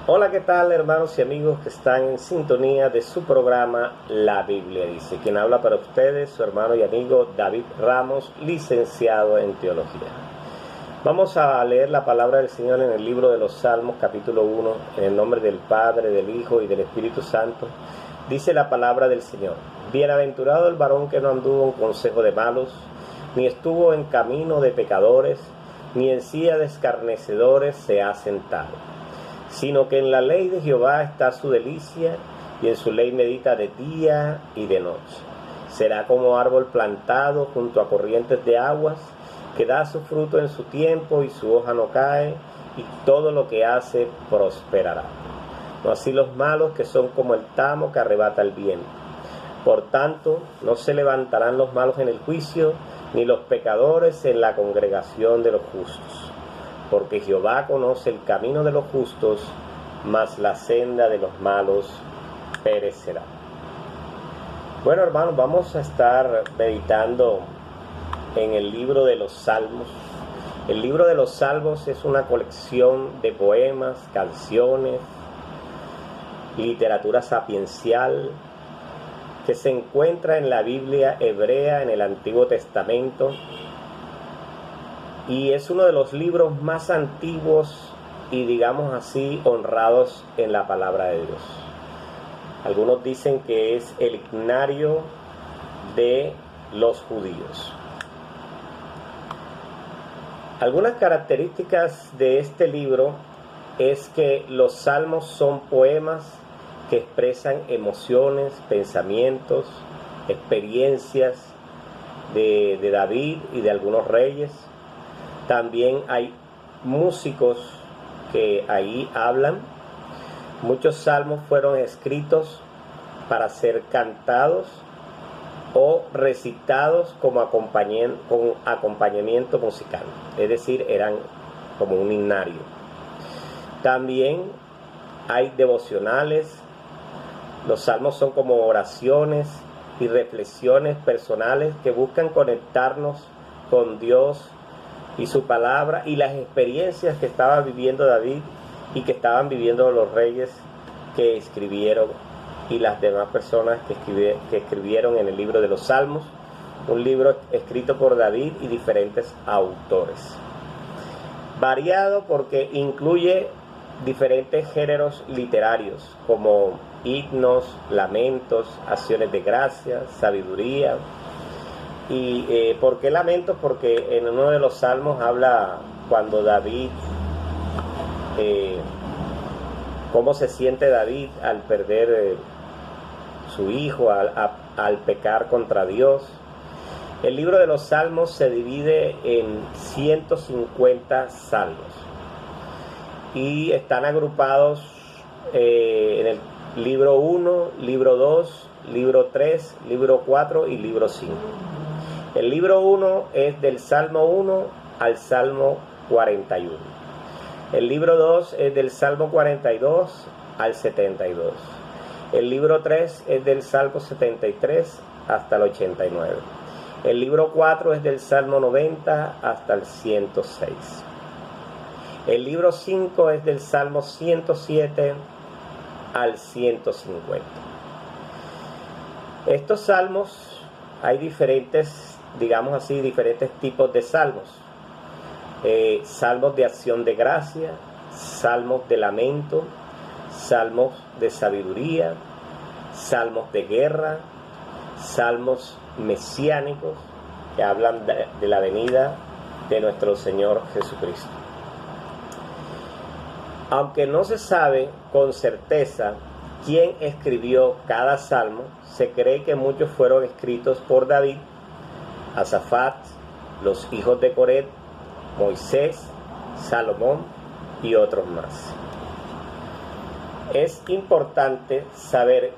Hola, ¿qué tal, hermanos y amigos que están en sintonía de su programa La Biblia Dice? Quien habla para ustedes, su hermano y amigo David Ramos, licenciado en Teología. Vamos a leer la palabra del Señor en el libro de los Salmos, capítulo 1, en el nombre del Padre, del Hijo y del Espíritu Santo. Dice la palabra del Señor: Bienaventurado el varón que no anduvo en consejo de malos, ni estuvo en camino de pecadores, ni en silla de escarnecedores se ha sentado, sino que en la ley de Jehová está su delicia, y en su ley medita de día y de noche. Será como árbol plantado junto a corrientes de aguas, que da su fruto en su tiempo, y su hoja no cae, y todo lo que hace prosperará. No así los malos, que son como el tamo que arrebata el viento. Por tanto, no se levantarán los malos en el juicio, ni los pecadores en la congregación de los justos. Porque Jehová conoce el camino de los justos, mas la senda de los malos perecerá. Bueno, hermanos, vamos a estar meditando en el libro de los Salmos. El libro de los Salmos es una colección de poemas, canciones, literatura sapiencial, que se encuentra en la Biblia hebrea en el Antiguo Testamento, y es uno de los libros más antiguos y, digamos así, honrados en la palabra de Dios. Algunos dicen que es el himnario de los judíos. Algunas características de este libro es que los salmos son poemas que expresan emociones, pensamientos, experiencias de David y de algunos reyes. También hay músicos que ahí hablan. Muchos salmos fueron escritos para ser cantados o recitados con acompañamiento musical, es decir, eran como un himnario. También hay devocionales. Los salmos son como oraciones y reflexiones personales que buscan conectarnos con Dios y su palabra y las experiencias que estaba viviendo David y que estaban viviendo los reyes que escribieron y las demás personas que escribieron en el libro de los Salmos, un libro escrito por David y diferentes autores. Variado porque incluye diferentes géneros literarios como himnos, lamentos, acciones de gracias, sabiduría. ¿Y por qué lamentos? Porque en uno de los salmos habla cuando David, cómo se siente David al perder su hijo, al pecar contra Dios. El libro de los salmos se divide en 150 salmos y están agrupados en el libro 1, libro 2, libro 3, libro 4 y libro 5. El libro 1 es del Salmo 1 al Salmo 41. El libro 2 es del Salmo 42 al 72. El libro 3 es del Salmo 73 hasta el 89. El libro 4 es del Salmo 90 hasta el 106. El libro 5 es del Salmo 107 al 150. Estos salmos, hay diferentes, digamos así, diferentes tipos de salmos. Salmos de acción de gracia, salmos de lamento, salmos de sabiduría, salmos de guerra, salmos mesiánicos que hablan de la venida de nuestro Señor Jesucristo. Aunque no se sabe con certeza quién escribió cada salmo, se cree que muchos fueron escritos por David, Asafat, los hijos de Coret, Moisés, Salomón y otros más. Es importante saber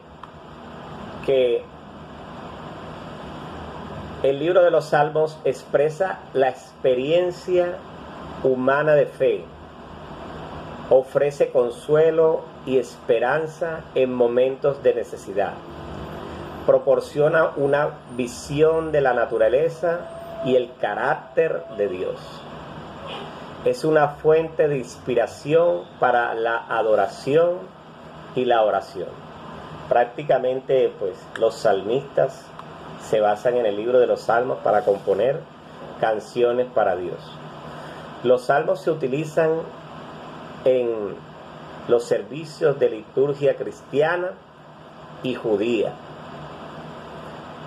que el libro de los Salmos expresa la experiencia humana de fe, ofrece consuelo y esperanza en momentos de necesidad, proporciona una visión de la naturaleza y el carácter de Dios. es una fuente de inspiración para la adoración y la oración. Prácticamente, pues, los salmistas se basan en el libro de los Salmos para componer canciones para Dios. Los salmos se utilizan en los servicios de liturgia cristiana y judía.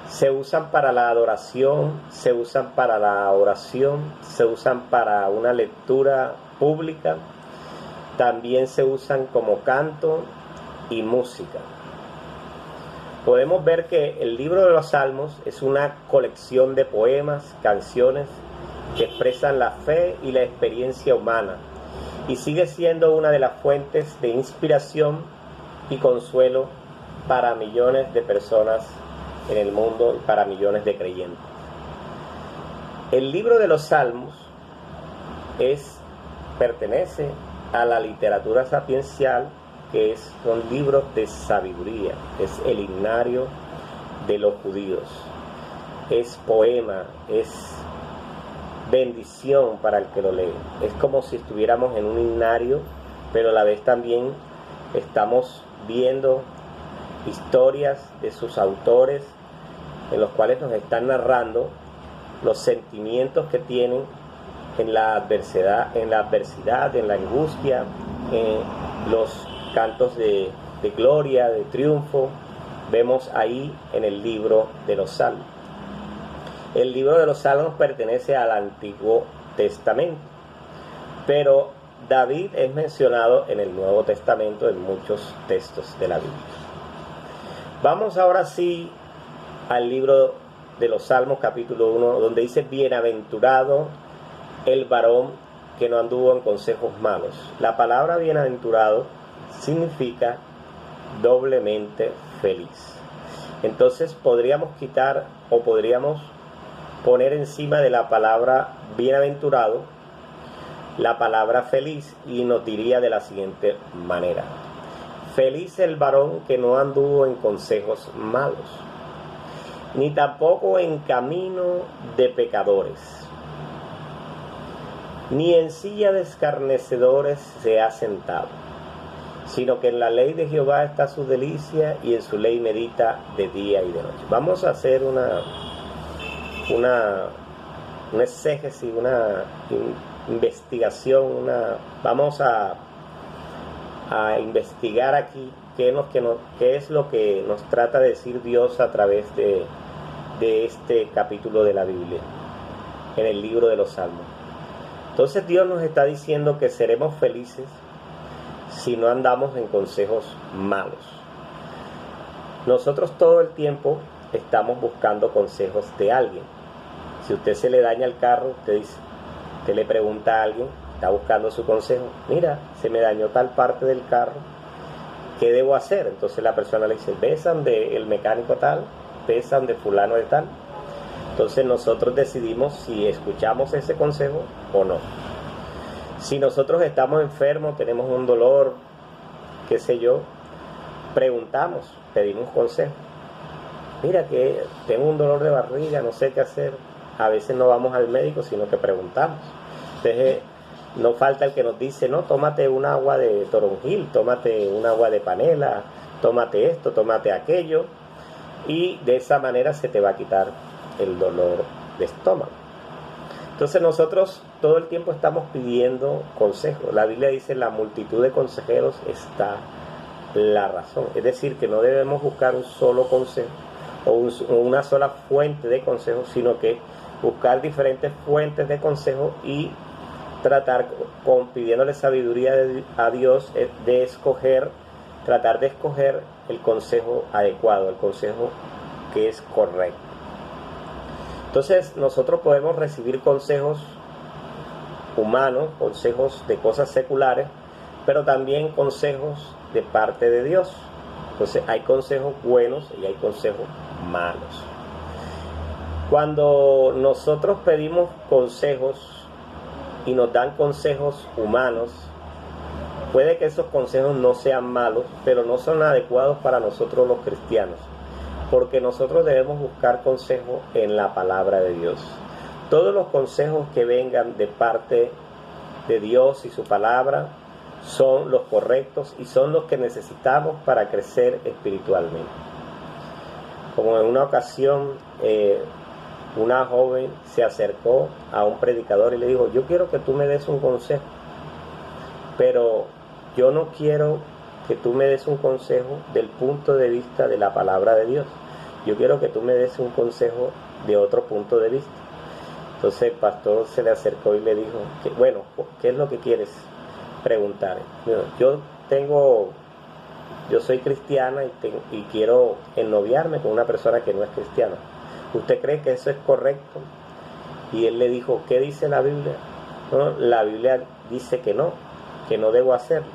Se usan para la adoración, se usan para la oración, se usan para una lectura pública, también se usan como canto y música. Podemos ver que el libro de los Salmos es una colección de poemas, canciones que expresan la fe y la experiencia humana, y sigue siendo una de las fuentes de inspiración y consuelo para millones de personas en el mundo y para millones de creyentes. El libro de los Salmos pertenece a la literatura sapiencial, que son libros de sabiduría, es el himnario de los judíos, es poema, es bendición para el que lo lee. Es como si estuviéramos en un himnario, pero a la vez también estamos viendo historias de sus autores, en los cuales nos están narrando los sentimientos que tienen en la adversidad, en la angustia, en los cantos de gloria, de triunfo. Vemos ahí en el libro de los Salmos. El libro de los Salmos pertenece al Antiguo Testamento, pero David es mencionado en el Nuevo Testamento en muchos textos de la Biblia. Vamos ahora sí al libro de los Salmos, capítulo 1, donde dice: bienaventurado el varón que no anduvo en consejos malos. La palabra bienaventurado significa doblemente feliz. Entonces podríamos quitar o podríamos poner encima de la palabra bienaventurado la palabra feliz, y nos diría de la siguiente manera: feliz el varón que no anduvo en consejos malos, ni tampoco en camino de pecadores, ni en silla de escarnecedores se ha sentado, sino que en la ley de Jehová está su delicia, y en su ley medita de día y de noche. Vamos a hacer una exégesis, una investigación, vamos a investigar aquí qué es lo que nos trata de decir Dios a través de este capítulo de la Biblia, en el libro de los Salmos. Entonces Dios nos está diciendo que seremos felices si no andamos en consejos malos. Nosotros todo el tiempo estamos buscando consejos de alguien. Si usted se le daña el carro, usted le pregunta a alguien, está buscando su consejo: mira, se me dañó tal parte del carro, ¿qué debo hacer? Entonces la persona le dice: besan del mecánico tal, besan de fulano de tal. Entonces nosotros decidimos si escuchamos ese consejo o no. Si nosotros estamos enfermos, tenemos un dolor, qué sé yo, preguntamos, pedimos consejo. Mira que tengo un dolor de barriga, no sé qué hacer. A veces no vamos al médico, sino que preguntamos. Entonces no falta el que nos dice: no, tómate un agua de toronjil, tómate un agua de panela, tómate esto, tómate aquello, y de esa manera se te va a quitar el dolor de estómago. Entonces nosotros todo el tiempo estamos pidiendo consejos. La Biblia dice: en la multitud de consejeros está la razón. Es decir, que no debemos buscar un solo consejo o una sola fuente de consejo, sino que buscar diferentes fuentes de consejo y tratar, pidiéndole sabiduría a Dios, tratar de escoger el consejo adecuado, el consejo que es correcto. Entonces nosotros podemos recibir consejos humanos, consejos de cosas seculares, pero también consejos de parte de Dios. Entonces hay consejos buenos y hay consejos malos. Cuando nosotros pedimos consejos y nos dan consejos humanos, puede que esos consejos no sean malos, pero no son adecuados para nosotros los cristianos, porque nosotros debemos buscar consejo en la palabra de Dios. Todos los consejos que vengan de parte de Dios y su palabra son los correctos y son los que necesitamos para crecer espiritualmente. Como en una ocasión una joven se acercó a un predicador y le dijo: yo quiero que tú me des un consejo, pero yo no quiero que tú me des un consejo del punto de vista de la palabra de Dios. Yo quiero que tú me des un consejo de otro punto de vista. Entonces el pastor se le acercó y le dijo: bueno, ¿qué es lo que quieres preguntar? Yo soy cristiana y quiero ennoviarme con una persona que no es cristiana. ¿Usted cree que eso es correcto? Y él le dijo: ¿qué dice la Biblia? No, la Biblia dice que no debo hacerlo.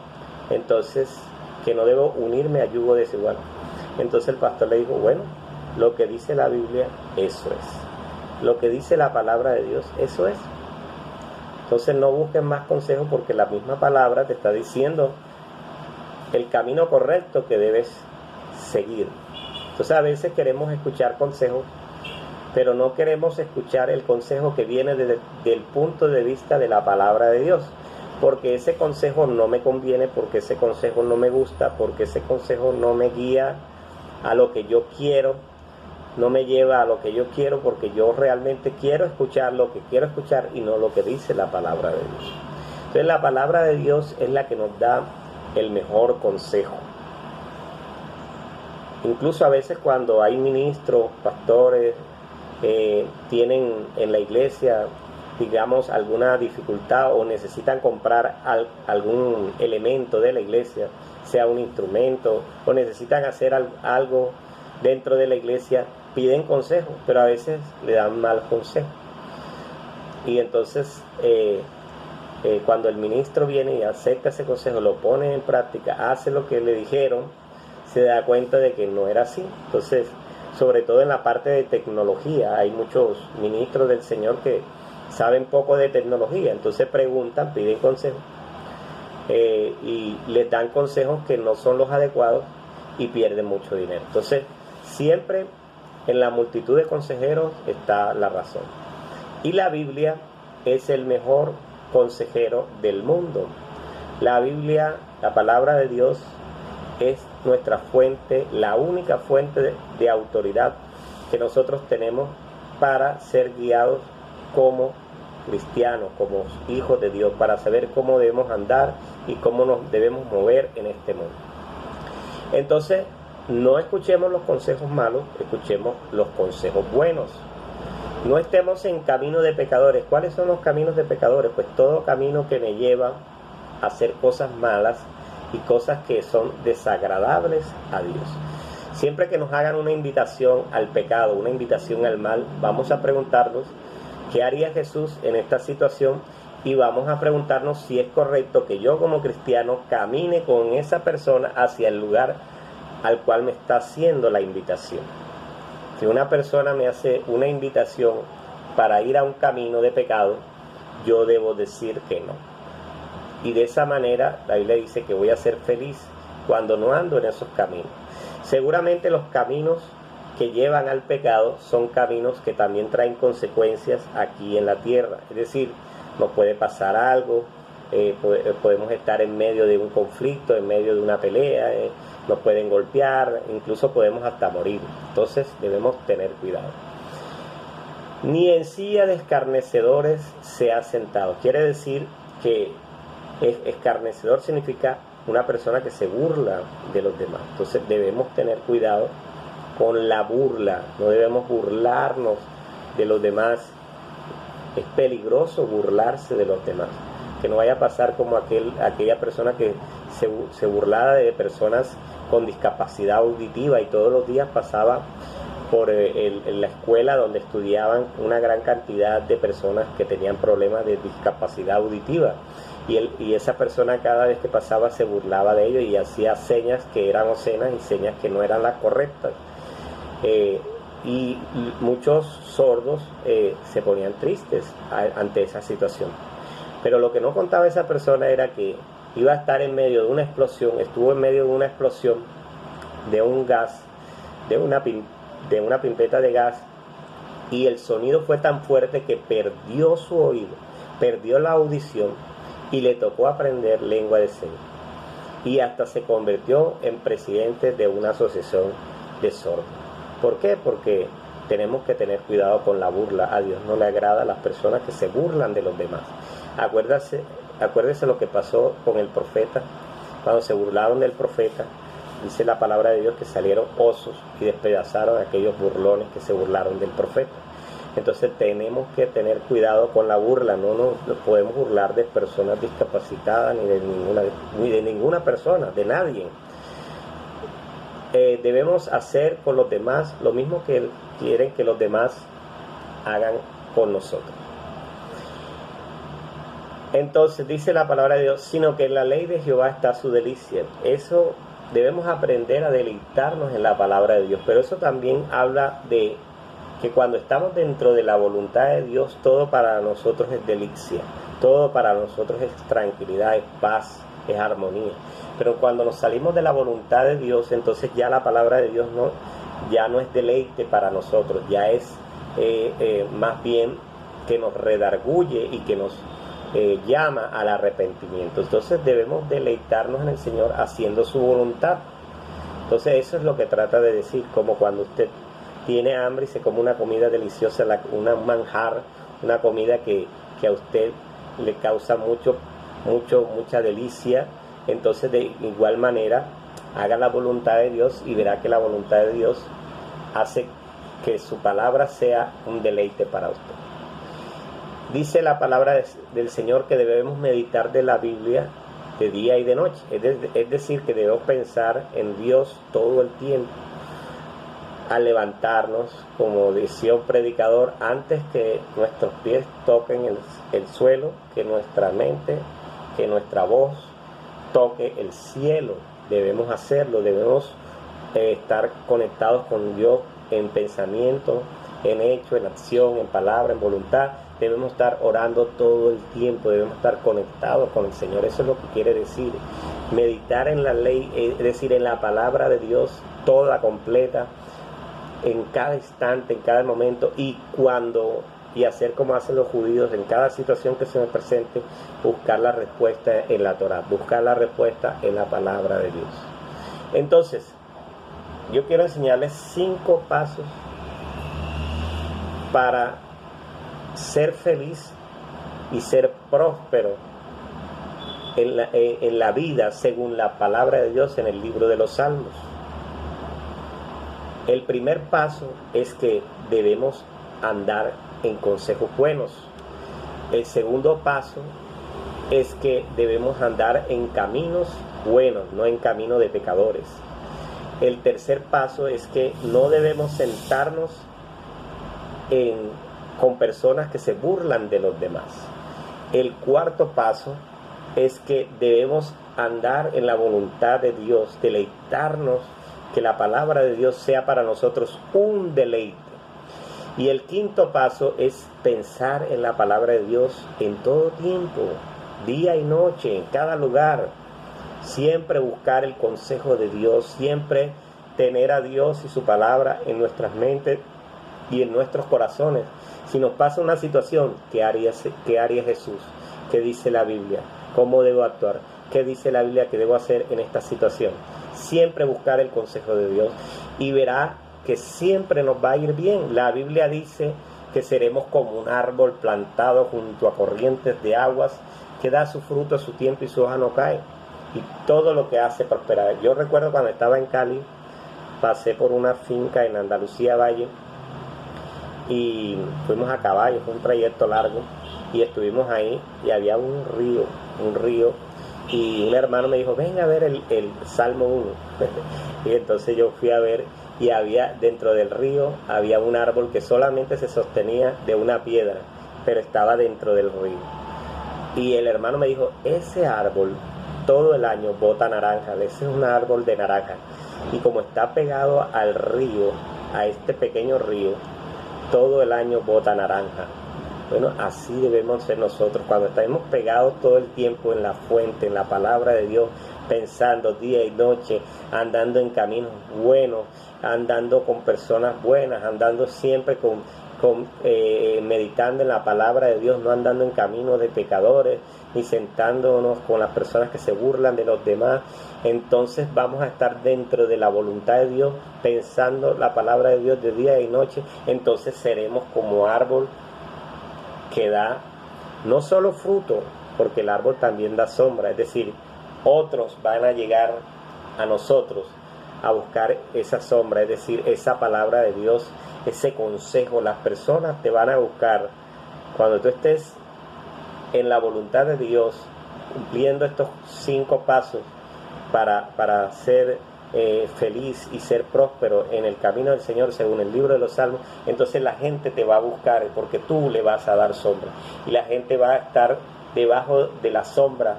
Entonces, que no debo unirme a yugo desigual. Entonces el pastor le dijo: bueno, lo que dice la Biblia, eso es. Lo que dice la palabra de Dios, eso es. Entonces no busques más consejos, porque la misma palabra te está diciendo el camino correcto que debes seguir. Entonces a veces queremos escuchar consejos, pero no queremos escuchar el consejo que viene desde el punto de vista de la palabra de Dios, porque ese consejo no me conviene, porque ese consejo no me gusta, porque ese consejo no me guía a lo que yo quiero, no me lleva a lo que yo quiero, porque yo realmente quiero escuchar lo que quiero escuchar y no lo que dice la palabra de Dios. Entonces la palabra de Dios es la que nos da el mejor consejo. Incluso a veces cuando hay ministros, pastores, tienen en la iglesia, digamos, alguna dificultad o necesitan comprar algún elemento de la iglesia, sea un instrumento, o necesitan hacer algo dentro de la iglesia, piden consejo, pero a veces le dan mal consejo. Y entonces cuando el ministro viene y acepta ese consejo, lo pone en práctica, hace lo que le dijeron, se da cuenta de que no era así. Entonces, sobre todo en la parte de tecnología, hay muchos ministros del Señor que saben poco de tecnología, entonces preguntan, piden consejos y les dan consejos que no son los adecuados y pierden mucho dinero. Entonces, siempre en la multitud de consejeros está la razón. Y la Biblia es el mejor consejero del mundo. La Biblia, la palabra de Dios, es nuestra fuente, la única fuente de autoridad que nosotros tenemos para ser guiados como cristianos, como hijos de Dios, para saber cómo debemos andar y cómo nos debemos mover en este mundo. Entonces, no escuchemos los consejos malos, escuchemos los consejos buenos. No estemos en camino de pecadores. ¿Cuáles son los caminos de pecadores? Pues todo camino que me lleva a hacer cosas malas y cosas que son desagradables a Dios. Siempre que nos hagan una invitación al pecado, una invitación al mal, vamos a preguntarnos qué haría Jesús en esta situación, y vamos a preguntarnos si es correcto que yo como cristiano camine con esa persona hacia el lugar al cual me está haciendo la invitación. Si una persona me hace una invitación para ir a un camino de pecado, yo debo decir que no. Y de esa manera la Biblia dice que voy a ser feliz cuando no ando en esos caminos. Seguramente los caminos que llevan al pecado son caminos que también traen consecuencias aquí en la tierra. Es decir, nos puede pasar algo, podemos estar en medio de un conflicto, en medio de una pelea, nos pueden golpear, incluso podemos hasta morir. Entonces debemos tener cuidado. Ni en silla de escarnecedores se ha sentado. Quiere decir que escarnecedor significa una persona que se burla de los demás. Entonces debemos tener cuidado con la burla. No debemos burlarnos de los demás. Es peligroso burlarse de los demás. Que no vaya a pasar como aquella persona que se burlaba de personas con discapacidad auditiva, y todos los días pasaba por la escuela donde estudiaban una gran cantidad de personas que tenían problemas de discapacidad auditiva, y esa persona cada vez que pasaba se burlaba de ellos y hacía señas que eran obscenas y señas que no eran las correctas, y muchos sordos se ponían tristes ante esa situación. Pero lo que no contaba esa persona era que iba a estar en medio de una explosión, estuvo en medio de una explosión de un gas, de una pimpeta de gas, y el sonido fue tan fuerte que perdió su oído, perdió la audición, y le tocó aprender lengua de señas. Y hasta se convirtió en presidente de una asociación de sordos. ¿Por qué? Porque tenemos que tener cuidado con la burla. A Dios no le agrada a las personas que se burlan de los demás. Acuérdese lo que pasó con el profeta. Cuando se burlaron del profeta, dice la palabra de Dios que salieron osos y despedazaron a aquellos burlones que se burlaron del profeta. Entonces tenemos que tener cuidado con la burla. No nos podemos burlar de personas discapacitadas ni de ninguna persona, de nadie. Debemos hacer con los demás lo mismo que quieren que los demás hagan con nosotros. Entonces dice la palabra de Dios, sino que en la ley de Jehová está su delicia. Eso debemos aprender a deleitarnos en la palabra de Dios, pero eso también habla de que cuando estamos dentro de la voluntad de Dios, todo para nosotros es delicia, todo para nosotros es tranquilidad, es paz, es armonía. Pero cuando nos salimos de la voluntad de Dios, entonces ya la palabra de Dios ya no es deleite para nosotros, ya es más bien que nos redarguye y que nos llama al arrepentimiento. Entonces debemos deleitarnos en el Señor haciendo su voluntad. Entonces eso es lo que trata de decir, como cuando usted tiene hambre y se come una comida deliciosa, un manjar, una comida que a usted le causa mucha delicia. Entonces de igual manera haga la voluntad de Dios y verá que la voluntad de Dios hace que su palabra sea un deleite para usted. Dice la palabra del Señor que debemos meditar de la Biblia de día y de noche, es decir, que debemos pensar en Dios todo el tiempo. Al levantarnos, como decía un predicador, antes que nuestros pies toquen el suelo, que nuestra mente, que nuestra voz toque el cielo. Debemos hacerlo, debemos estar conectados con Dios en pensamiento, en hecho, en acción, en palabra, en voluntad. Debemos estar orando todo el tiempo, debemos estar conectados con el Señor. Eso es lo que quiere decir meditar en la ley, es decir, en la palabra de Dios toda completa, en cada instante, en cada momento, y hacer como hacen los judíos en cada situación que se me presente, buscar la respuesta en la Torá, buscar la respuesta en la palabra de Dios. Entonces, yo quiero enseñarles 5 pasos para ser feliz y ser próspero en la vida según la palabra de Dios en el libro de los Salmos. El primer paso es que debemos andar en consejos buenos. El segundo paso es que debemos andar en caminos buenos, no en camino de pecadores. El tercer paso es que no debemos sentarnos con personas que se burlan de los demás. El cuarto paso es que debemos andar en la voluntad de Dios, deleitarnos, que la palabra de Dios sea para nosotros un deleite. Y el quinto paso es pensar en la palabra de Dios en todo tiempo, día y noche, en cada lugar. Siempre buscar el consejo de Dios, siempre tener a Dios y su palabra en nuestras mentes y en nuestros corazones. Si nos pasa una situación, ¿qué haría Jesús? ¿Qué dice la Biblia? ¿Cómo debo actuar? ¿Qué dice la Biblia que debo hacer en esta situación? Siempre buscar el consejo de Dios y verá que siempre nos va a ir bien. La Biblia dice que seremos como un árbol plantado junto a corrientes de aguas, que da su fruto a su tiempo y su hoja no cae, y todo lo que hace prosperar. Yo recuerdo cuando estaba en Cali, pasé por una finca en Andalucía Valle y fuimos a caballo, fue un trayecto largo y estuvimos ahí y había un río, y un hermano me dijo, ven a ver el Salmo 1 y entonces yo fui a ver, y dentro del río había un árbol que solamente se sostenía de una piedra, pero estaba dentro del río, y el hermano me dijo, ese árbol todo el año bota naranja, ese es un árbol de naranja, y como está pegado al río, a este pequeño río, todo el año bota naranja. Bueno, así debemos ser nosotros, cuando estamos pegados todo el tiempo en la fuente, en la palabra de Dios, pensando día y noche, andando en caminos buenos, andando con personas buenas, andando siempre meditando en la palabra de Dios, no andando en caminos de pecadores, ni sentándonos con las personas que se burlan de los demás, entonces vamos a estar dentro de la voluntad de Dios, pensando la palabra de Dios de día y noche. Entonces seremos como árbol que da no solo fruto, porque el árbol también da sombra, es decir, otros van a llegar a nosotros a buscar esa sombra, es decir, esa palabra de Dios, ese consejo. Las personas te van a buscar cuando tú estés en la voluntad de Dios, cumpliendo estos 5 pasos para ser feliz y ser próspero en el camino del Señor, según el libro de los Salmos. Entonces la gente te va a buscar porque tú le vas a dar sombra, y la gente va a estar debajo de la sombra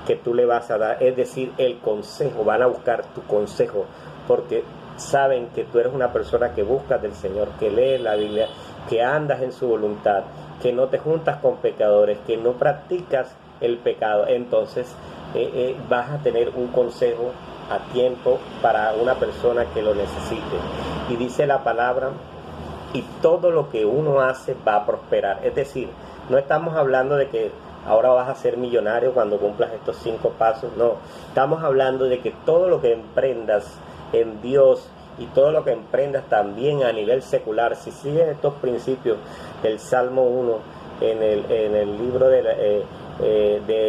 que tú le vas a dar, es decir, el consejo. Van a buscar tu consejo porque saben que tú eres una persona que buscas del Señor, que lees la Biblia, que andas en su voluntad, que no te juntas con pecadores, que no practicas el pecado. Entonces vas a tener un consejo a tiempo para una persona que lo necesite. Y dice la palabra, y todo lo que uno hace va a prosperar. Es decir, no estamos hablando de que ahora vas a ser millonario cuando cumplas estos 5 pasos, no. Estamos hablando de que todo lo que emprendas en Dios y todo lo que emprendas también a nivel secular, si sigues estos principios del Salmo 1 en el libro de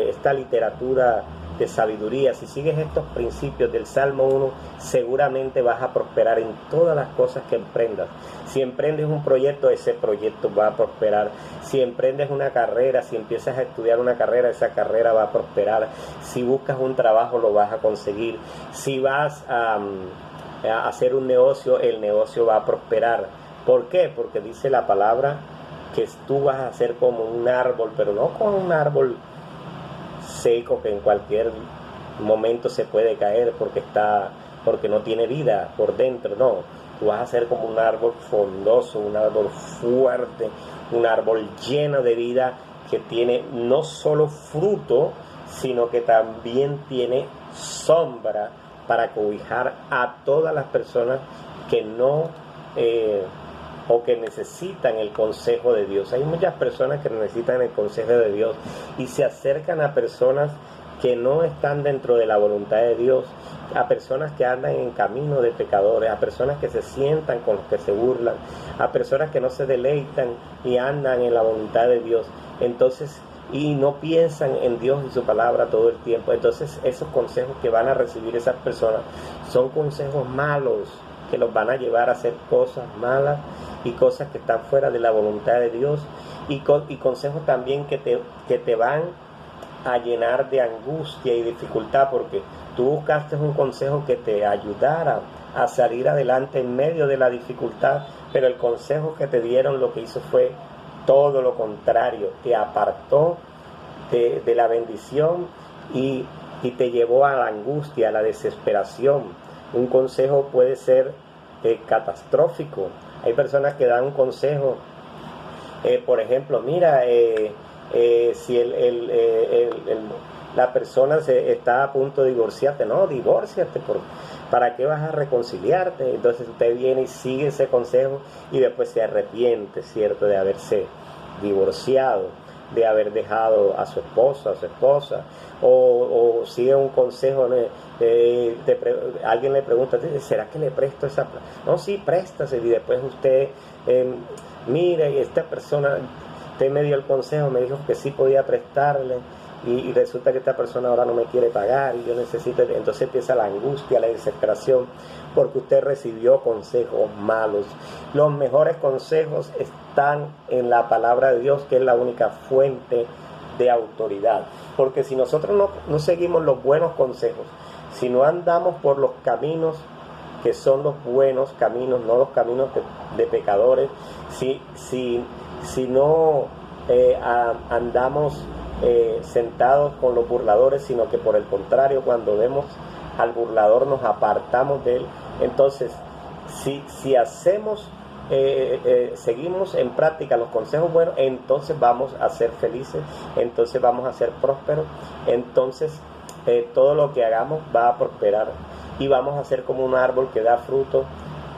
esta literatura de sabiduría, si sigues estos principios del Salmo 1, seguramente vas a prosperar en todas las cosas que emprendas. Si emprendes un proyecto, ese proyecto va a prosperar. Si emprendes una carrera, si empiezas a estudiar una carrera, esa carrera va a prosperar. Si buscas un trabajo, lo vas a conseguir. Si vas a hacer un negocio, el negocio va a prosperar. ¿Por qué? Porque dice la palabra que tú vas a ser como un árbol, pero no como un árbol seco que en cualquier momento se puede caer porque no tiene vida por dentro. No, tú vas a ser como un árbol frondoso, un árbol fuerte, un árbol lleno de vida, que tiene no solo fruto, sino que también tiene sombra para cobijar a todas las personas que no o que necesitan el consejo de Dios. Hay muchas personas que necesitan el consejo de Dios y se acercan a personas que no están dentro de la voluntad de Dios, a personas que andan en camino de pecadores, a personas que se sientan con los que se burlan, a personas que no se deleitan y andan en la voluntad de Dios. Entonces, y no piensan en Dios y su palabra todo el tiempo. Entonces esos consejos que van a recibir esas personas son consejos malos, que los van a llevar a hacer cosas malas y cosas que están fuera de la voluntad de Dios, y consejos también que te van a llenar de angustia y dificultad, porque tú buscaste un consejo que te ayudara a salir adelante en medio de la dificultad, pero el consejo que te dieron lo que hizo fue todo lo contrario, te apartó de la bendición y te llevó a la angustia, a la desesperación. Un consejo puede ser catastrófico. Hay personas que dan un consejo, por ejemplo, mira, si la persona está a punto de divorciarte, no, divórciate, ¿para qué vas a reconciliarte? Entonces usted viene y sigue ese consejo y después se arrepiente, ¿cierto?, de haberse divorciado, de haber dejado a su esposo, a su esposa, o sigue un consejo, alguien le pregunta, ¿será que le presto esa plata? No, sí, préstasela, y después usted, mire, esta persona, usted me dio el consejo, me dijo que sí podía prestarle, y resulta que esta persona ahora no me quiere pagar y yo necesito. Entonces empieza la angustia, la desesperación, porque usted recibió consejos malos. Los mejores consejos están en la palabra de Dios, que es la única fuente de autoridad. Porque si nosotros no seguimos los buenos consejos, si no andamos por los caminos que son los buenos caminos, no los caminos de pecadores, si no andamos sentados con los burladores, sino que por el contrario, cuando vemos al burlador nos apartamos de él. Entonces, si hacemos, seguimos en práctica los consejos buenos, entonces vamos a ser felices, entonces vamos a ser prósperos, entonces todo lo que hagamos va a prosperar y vamos a ser como un árbol que da fruto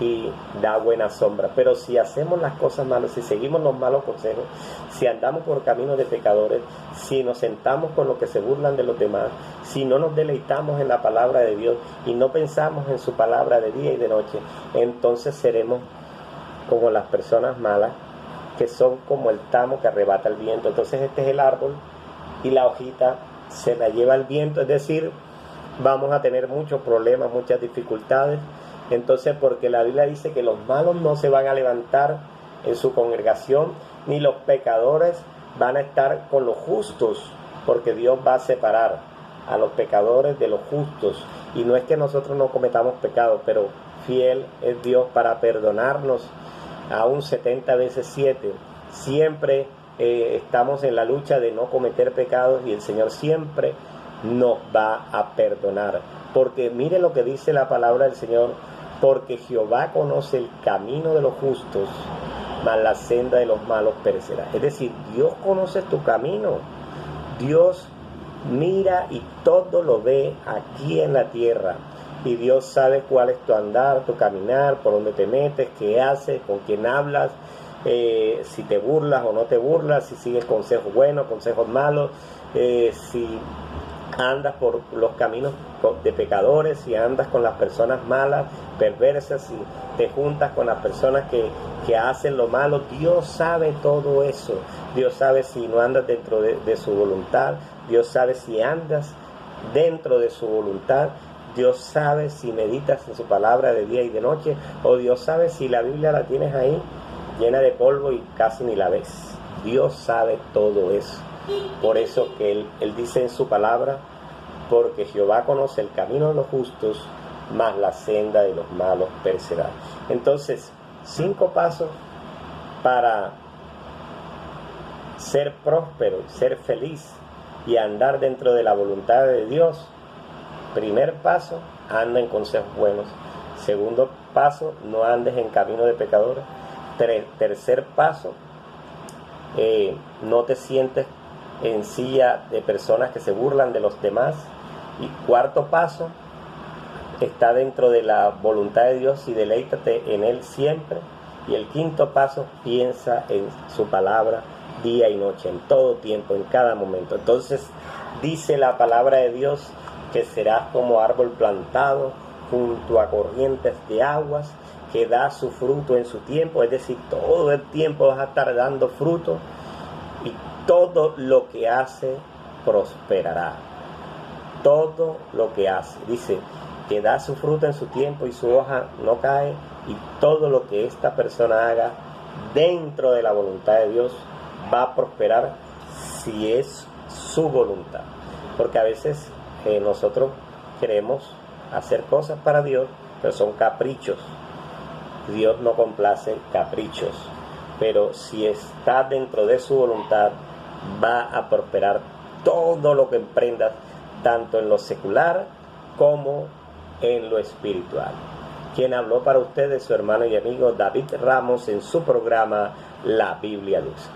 y da buena sombra. Pero si hacemos las cosas malas, si seguimos los malos consejos, si andamos por caminos de pecadores, si nos sentamos con los que se burlan de los demás, si no nos deleitamos en la palabra de Dios y no pensamos en su palabra de día y de noche, entonces seremos como las personas malas, que son como el tamo que arrebata el viento. Entonces este es el árbol y la hojita se la lleva el viento, es decir, vamos a tener muchos problemas, muchas dificultades. Entonces, porque la Biblia dice que los malos no se van a levantar en su congregación, ni los pecadores van a estar con los justos, porque Dios va a separar a los pecadores de los justos. Y no es que nosotros no cometamos pecados, pero fiel es Dios para perdonarnos aún 70 veces 7. Siempre estamos en la lucha de no cometer pecados y el Señor siempre nos va a perdonar. Porque mire lo que dice la palabra del Señor: porque Jehová conoce el camino de los justos, mas la senda de los malos perecerá. Es decir, Dios conoce tu camino. Dios mira y todo lo ve aquí en la tierra. Y Dios sabe cuál es tu andar, tu caminar, por dónde te metes, qué haces, con quién hablas, si te burlas o no te burlas, si sigues consejos buenos, consejos malos, si andas por los caminos de pecadores, si andas con las personas malas, perversas, si te juntas con las personas que hacen lo malo. Dios sabe todo eso. Dios sabe si no andas dentro de su voluntad. Dios sabe si andas dentro de su voluntad. Dios sabe si meditas en su palabra de día y de noche, o Dios sabe si la Biblia la tienes ahí llena de polvo y casi ni la ves. Dios sabe todo eso. Por eso que Él dice en su palabra: porque Jehová conoce el camino de los justos, mas la senda de los malos perecerá. Entonces, 5 pasos para ser próspero, ser feliz y andar dentro de la voluntad de Dios. Primer paso: anda en consejos buenos. Segundo paso: no andes en camino de pecadores. Tercer paso: no te sientes en silla de personas que se burlan de los demás. Y cuarto paso: está dentro de la voluntad de Dios y deleítate en Él siempre. Y el quinto paso: piensa en su palabra día y noche, en todo tiempo, en cada momento. Entonces dice la palabra de Dios que serás como árbol plantado junto a corrientes de aguas, que da su fruto en su tiempo. Es decir, todo el tiempo vas a estar dando fruto, y todo lo que hace prosperará. Todo lo que hace, dice, que da su fruto en su tiempo y su hoja no cae, y todo lo que esta persona haga dentro de la voluntad de Dios va a prosperar, si es su voluntad. Porque a veces nosotros queremos hacer cosas para Dios, pero son caprichos. Dios no complace caprichos, pero si está dentro de su voluntad, va a prosperar todo lo que emprendas, tanto en lo secular como en lo espiritual. Quien habló para ustedes, su hermano y amigo David Ramos, en su programa La Biblia Dice.